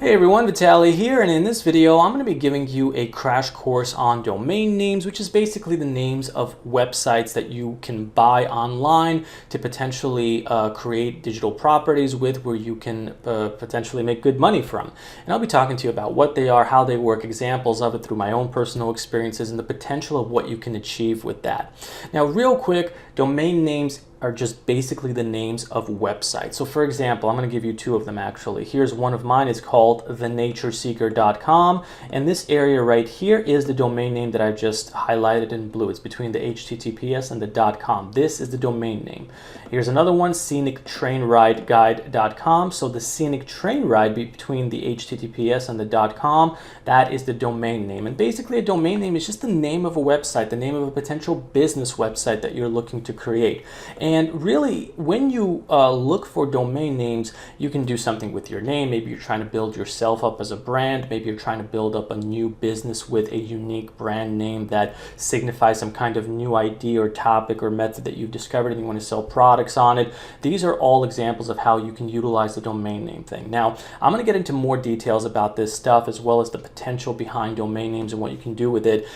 Hey everyone, Vitaly here, and in this video I'm going to be giving you a crash course on domain names, which is basically the names of websites that you can buy online to potentially create digital properties with, where you can potentially make good money from. And I'll be talking to you about what they are, how they work, examples of it through my own personal experiences, and the potential of what you can achieve with that. Now, real quick, domain names are just basically the names of websites. So for example, I'm going to give you two of them actually. Here's one of mine. It's called thenatureseeker.com, and this area right here is the domain name that I just highlighted in blue. It's between the HTTPS and the .com. This is the domain name. Here's another one, scenictrainrideguide.com. So the scenic train ride between the HTTPS and the .com, that is the domain name. And basically a domain name is just the name of a website, the name of a potential business website that you're looking to create. And really, when you look for domain names, you can do something with your name. Maybe you're trying to build yourself up as a brand. Maybe you're trying to build up a new business with a unique brand name that signifies some kind of new idea or topic or method that you've discovered and you want to sell products on it. These are all examples of how you can utilize the domain name thing. Now, I'm going to get into more details about this stuff as well as the potential behind domain names and what you can do with it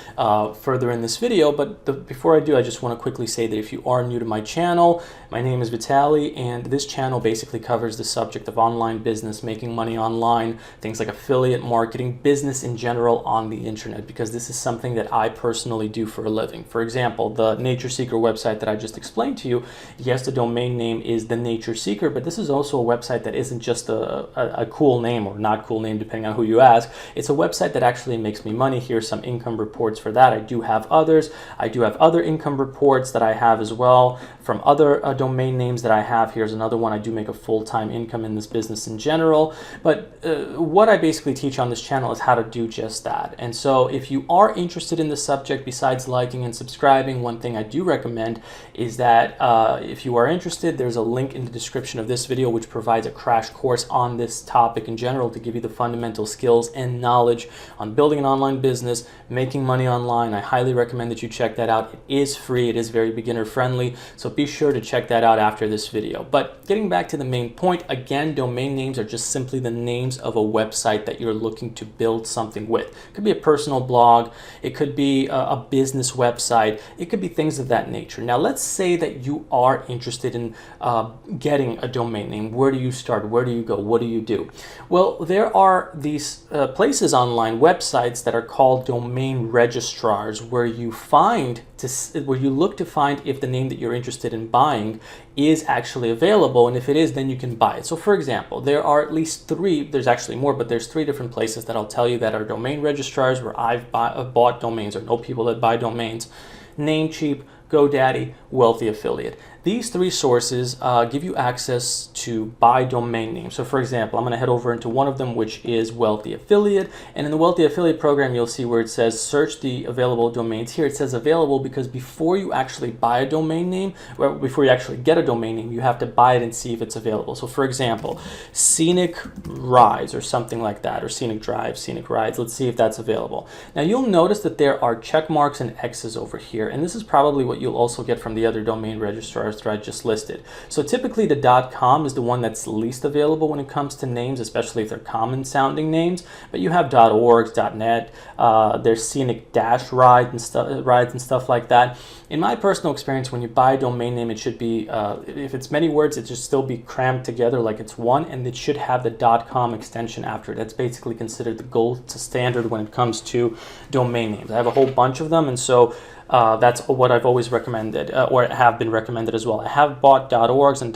further in this video. But before I do, I just want to quickly say that if you are new to my channel, my name is Vitaly, and this channel basically covers the subject of online business, making money online, things like affiliate marketing, business in general on the internet, because this is something that I personally do for a living. For example, the Nature Seeker website that I just explained to you, yes, the domain name is the Nature Seeker, but this is also a website that isn't just a cool name or not cool name, depending on who you ask. It's a website that actually makes me money. Here's some income reports for that. I do have others. I do have other income reports that I have as well from other domain names that I have. Here's another one. I do make a full-time income in this business in general, but what I basically teach on this channel is how to do just that. And so if you are interested in the subject, besides liking and subscribing, one thing I do recommend is that if you are interested, there's a link in the description of this video which provides a crash course on this topic in general to give you the fundamental skills and knowledge on building an online business, making money online. I highly recommend that you check that out. It is free. It is very beginner friendly, so be sure to check that out after this video. But getting back to the main point, again, domain names are just simply the names of a website that you're looking to build something with. It could be a personal blog, it could be a business website, it could be things of that nature. Now let's say that you are interested in getting a domain name. Where do you start? Where do you go? What do you do? Well, there are these places online, websites that are called domain registrars, where you look to find if the name that you're interested in buying is actually available, and if it is, then you can buy it. So for example, there are at least three, there's actually more, but there's three different places that I'll tell you that are domain registrars where I've bought domains or know people that buy domains: Namecheap, GoDaddy, Wealthy Affiliate. These three sources give you access to buy domain names. So for example, I'm going to head over into one of them, which is Wealthy Affiliate. And in the Wealthy Affiliate program, you'll see where it says search the available domains. Here it says available because before you actually buy a domain name, or before you actually get a domain name, you have to buy it and see if it's available. So for example, Scenic Rides or something like that, or Scenic Drive, Scenic Rides. Let's see if that's available. Now you'll notice that there are check marks and X's over here. And this is probably what you'll also get from the other domain registrars that I just listed. So typically the .com is the one that's least available when it comes to names, especially if they're common sounding names. But you have .org, .net, there's scenic-rides and stuff like that. In my personal experience, when you buy a domain name, it should be, if it's many words, it should still be crammed together like it's one, and it should have the .com extension after it. That's basically considered the gold standard when it comes to domain names. I have a whole bunch of them, and so that's what I've always recommended, or have been recommended as well. I have bought .orgs and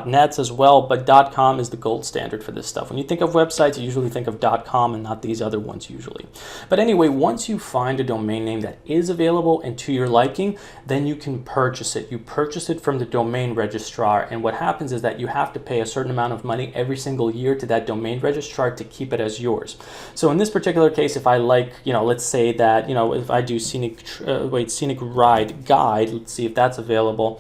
.nets as well, but .com is the gold standard for this stuff. When you think of websites, you usually think of .com and not these other ones usually. But anyway, once you find a domain name that is available and to your liking, then you can purchase it. You purchase it from the domain registrar, and what happens is that you have to pay a certain amount of money every single year to that domain registrar to keep it as yours. So in this particular case, if I like, let's say that, if I do Scenic Ride Guide, let's see if that's available.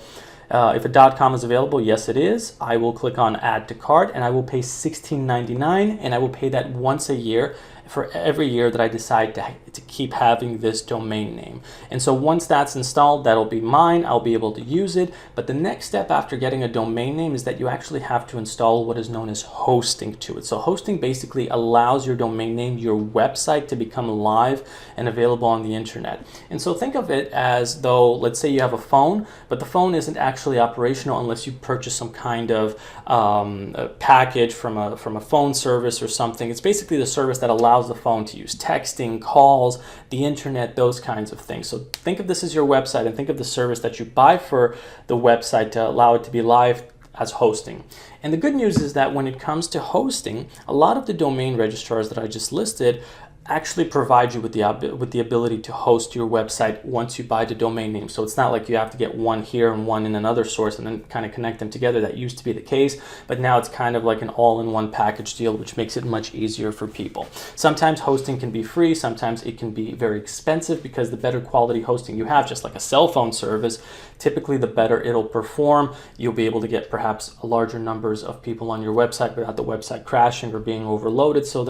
If a .com is available, yes it is. I will click on Add to Cart and I will pay $16.99, and I will pay that once a year. for every year that I decide to keep having this domain name. And so once that's installed, that'll be mine. I'll be able to use it. But the next step after getting a domain name is that you actually have to install what is known as hosting to it. So hosting basically allows your domain name, your website, to become live and available on the internet. And so think of it as though, let's say you have a phone, but the phone isn't actually operational unless you purchase some kind of a package from a phone service or something. It's basically the service that allows the phone to use texting, calls, the internet, those kinds of things. So think of this as your website, and think of the service that you buy for the website to allow it to be live as hosting. And the good news is that when it comes to hosting, a lot of the domain registrars that I just listed actually provide you with the ability to host your website once you buy the domain name. So it's not like you have to get one here and one in another source and then kind of connect them together. That used to be the case, but now it's kind of like an all-in-one package deal, which makes it much easier for people. Sometimes hosting can be free, sometimes it can be very expensive, because the better quality hosting you have, just like a cell phone service, typically the better it'll perform. You'll be able to get perhaps a larger numbers of people on your website without the website crashing or being overloaded. So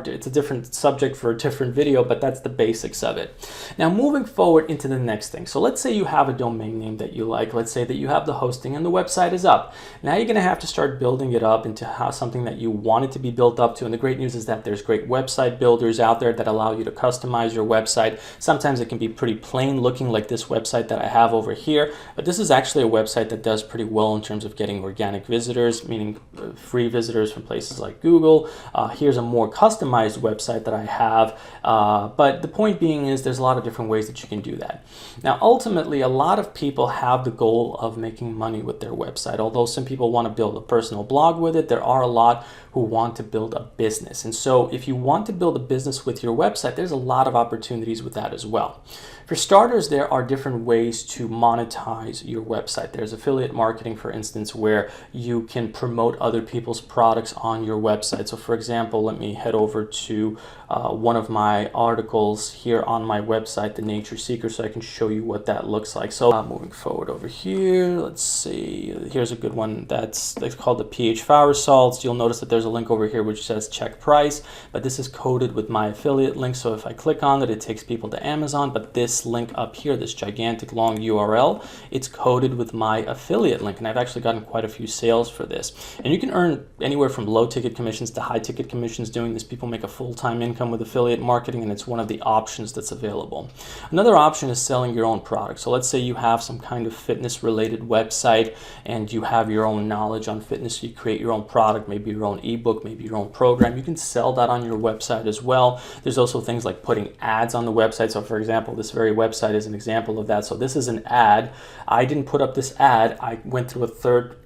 it's a different subject for a different video, but that's the basics of it. Now moving forward into the next thing. So let's say you have a domain name that you like. Let's say that you have the hosting and the website is up. Now you're going to have to start building it up into something that you want it to be built up to. And the great news is that there's great website builders out there that allow you to customize your website. Sometimes it can be pretty plain looking, like this website that I have over here, but this is actually a website that does pretty well in terms of getting organic visitors, meaning free visitors from places like Google. Here's a more customized website that I have. But the point being is there's a lot of different ways that you can do that. Now, ultimately, a lot of people have the goal of making money with their website. Although some people want to build a personal blog with it, there are a lot who want to build a business. And so if you want to build a business with your website, there's a lot of opportunities with that as well. For starters, there are different ways to monetize your website. There's affiliate marketing, for instance, where you can promote other people's products on your website. So for example, let me head over to one of my articles here on my website, The Nature Seeker, so I can show you what that looks like. So moving forward over here, let's see, here's a good one that's called the pH flower salts. You'll notice that there's a link over here which says check price, but this is coded with my affiliate link. So if I click on it, it takes people to Amazon, but this link up here, this gigantic long URL, it's coded with my affiliate link, and I've actually gotten quite a few sales for this. And you can earn anywhere from low ticket commissions to high ticket commissions doing this. People make a full-time income with affiliate marketing, and it's one of the options that's available. Another option is selling your own product. So let's say you have some kind of fitness related website and you have your own knowledge on fitness. You create your own product, maybe your own ebook, maybe your own program. You can sell that on your website as well. There's also things like putting ads on the website. So for example, this very website is an example of that. So this is an ad. I didn't put up this ad. I went through a third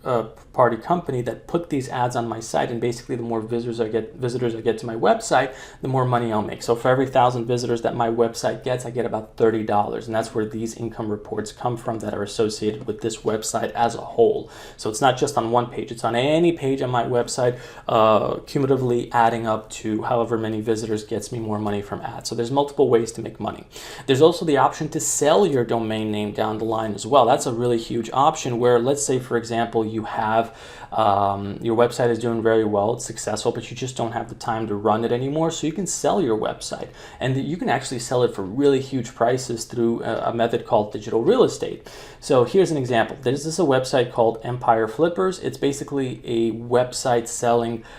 party company that put these ads on my site, and basically the more visitors I get to my website, the more money I'll make. So for every 1,000 visitors that my website gets, I get about $30, and that's where these income reports come from that are associated with this website as a whole. So it's not just on one page, it's on any page on my website, cumulatively adding up to however many visitors gets me more money from ads. So there's multiple ways to make money. There's also the option to sell your domain name down the line as well. That's a really huge option where, let's say for example, you have your website is doing very well, it's successful, but you just don't have the time to run it anymore. So you can sell your website, and you can actually sell it for really huge prices through a method called digital real estate. So here's an example. There's a website called Empire Flippers. It's basically a website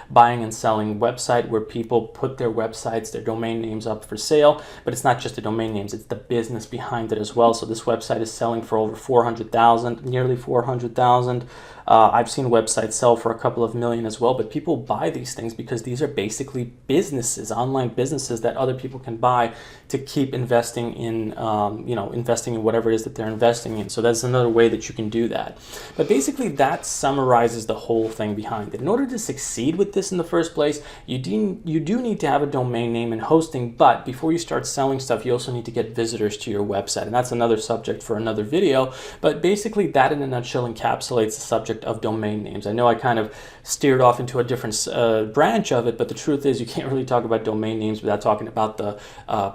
buying and selling website where people put their websites, their domain names up for sale, but it's not just the domain names, it's the business behind it as well. So this website is selling for over 400,000, nearly 400,000. I've seen websites sell for a couple of million as well, but people buy these things because these are basically businesses, online businesses that other people can buy to keep investing in, investing in whatever it is that they're investing in. So that's another way that you can do that. But basically that summarizes the whole thing behind it. In order to succeed with this in the first place, you do need to have a domain name and hosting, but before you start selling stuff, you also need to get visitors to your website. And that's another subject for another video. But basically that in a nutshell encapsulates the subject subject of domain names. I know I kind of steered off into a different branch of it, but the truth is you can't really talk about domain names without talking about the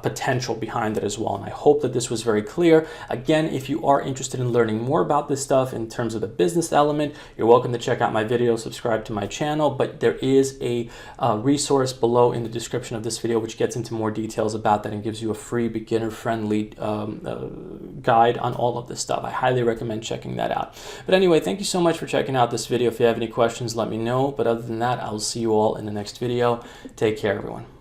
potential behind it as well. And I hope that this was very clear. Again, if you are interested in learning more about this stuff in terms of the business element, you're welcome to check out my video, subscribe to my channel, but there is a resource below in the description of this video which gets into more details about that and gives you a free beginner-friendly guide on all of this stuff. I highly recommend checking that out. But anyway, thank you so much for checking out this video. If you have any questions, let me know. But other than that, I'll see you all in the next video. Take care, everyone.